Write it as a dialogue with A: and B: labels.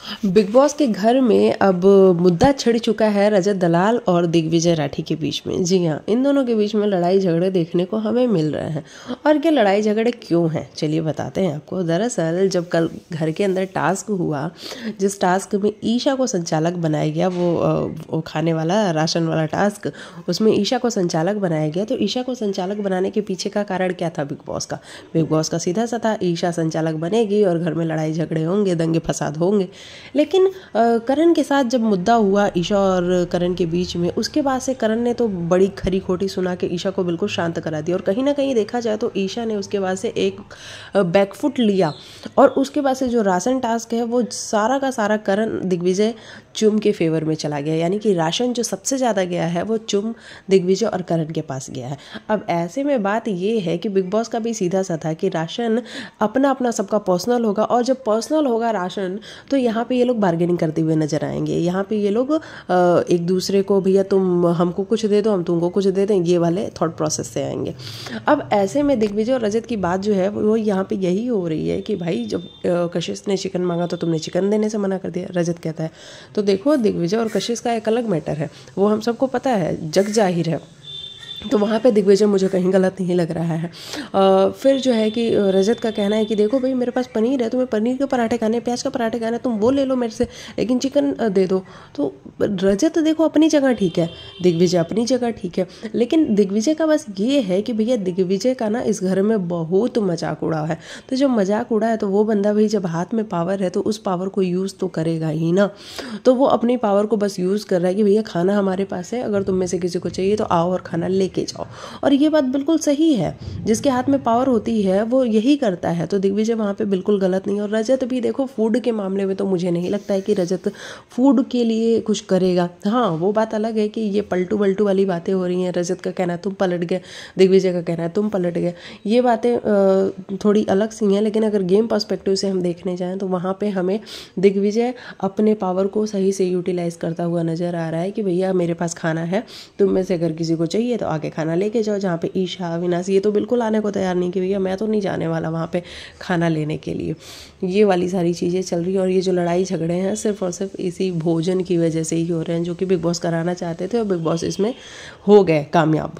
A: Big boss के घर में अब मुद्दा छिड़ चुका है रजत दलाल और दिग्विजय राठी के बीच में। जी हाँ, इन दोनों के बीच में लड़ाई झगड़े देखने को हमें मिल रहे हैं। और ये लड़ाई झगड़े क्यों हैं, चलिए बताते हैं आपको। दरअसल जब कल घर के अंदर टास्क हुआ, जिस टास्क में ईशा को संचालक बनाया गया, वो खाने वाला राशन वाला टास्क, उसमें ईशा को संचालक बनाया गया। तो ईशा को संचालक बनाने के पीछे का कारण क्या था बिग बॉस का? बिग बॉस का सीधा सा था, ईशा संचालक बनेगी और घर में लड़ाई झगड़े होंगे, दंगे फसाद होंगे। लेकिन करण के साथ जब मुद्दा हुआ ईशा और करण के बीच में, उसके बाद से करण ने तो बड़ी खरी खोटी सुना के ईशा को बिल्कुल शांत करा दिया। और कहीं ना कहीं देखा जाए तो ईशा ने उसके बाद से एक बैकफुट लिया और उसके बाद से जो राशन टास्क है वो सारा का सारा करण दिग्विजय चुम के फेवर में चला गया। यानी कि राशन जो सबसे ज़्यादा गया है वो चुम, दिग्विजय और करण के पास गया है। अब ऐसे में बात ये है कि बिग बॉस का भी सीधा सा था कि राशन अपना अपना सबका पर्सनल होगा, और जब पर्सनल होगा राशन तो यहाँ पे ये लोग बार्गेनिंग करते हुए नजर आएंगे। यहाँ पे ये लोग एक दूसरे को, भैया तुम हमको कुछ दे दो, हम तुमको कुछ दे दें, ये वाले थॉट प्रोसेस से आएंगे। अब ऐसे में दिग्विजय और रजत की बात जो है वो यहाँ पे यही हो रही है कि भाई जब कशिश ने चिकन मांगा तो तुमने चिकन देने से मना कर दिया। रजत कहता है तो देखो, दिग्विजय और कशिश का एक अलग मैटर है, वो हम सबको पता है, जग जाहिर है। तो वहाँ पे दिग्विजय मुझे कहीं गलत नहीं लग रहा है। फिर जो है कि रजत का कहना है कि देखो भाई, मेरे पास पनीर है, तुम्हें पनीर के पराठे खाने, प्याज का पराठे खाने, तुम वो ले लो मेरे से, लेकिन चिकन दे दो। तो रजत देखो अपनी जगह ठीक है, दिग्विजय अपनी जगह ठीक है, लेकिन दिग्विजय का बस ये है कि भैया दिग्विजय का ना इस घर में बहुत मजाक उड़ा है। तो जब मजाक उड़ा है तो वो बंदा भाई जब हाथ में पावर है तो उस पावर को यूज़ तो करेगा ही ना। तो वो अपनी पावर को बस यूज़ कर रहा है कि भैया खाना हमारे पास है, अगर तुम में से किसी को चाहिए तो आओ और खाना लेके जाओ। और ये बात बिल्कुल सही है, जिसके हाथ में पावर होती है वो यही करता है। तो दिग्विजय वहाँ पे बिल्कुल गलत नहीं। और रजत भी देखो, फूड के मामले में तो मुझे नहीं लगता है कि रजत फूड के लिए कुछ करेगा। हाँ, वो बात अलग है कि ये पलटू बल्टू वाली बातें हो रही हैं। रजत का कहना है तुम पलट गए, दिग्विजय का कहना है तुम पलट गए। ये बातें थोड़ी अलग सी हैं, लेकिन अगर गेम पर्सपेक्टिव से हम देखने जाएँ तो वहाँ पर हमें दिग्विजय अपने पावर को सही से यूटिलाइज़ करता हुआ नज़र आ रहा है कि भैया मेरे पास खाना है, तुम में से अगर किसी को चाहिए तो आगे खाना लेके जाओ। जहाँ पे ईशा, अविनाश ये तो बिल्कुल आने को तैयार नहीं कि भैया मैं तो नहीं जाने वाला वहाँ पे खाना लेने के लिए। ये वाली सारी चीज़ें चल रही हैं। और ये जो लड़ाई झगड़े हैं सिर्फ और सिर्फ इसी भोजन की वजह से ही हो रहे हैं, जो कि बिग बॉस कराना चाहते थे और बिग बॉस इसमें हो गए कामयाब।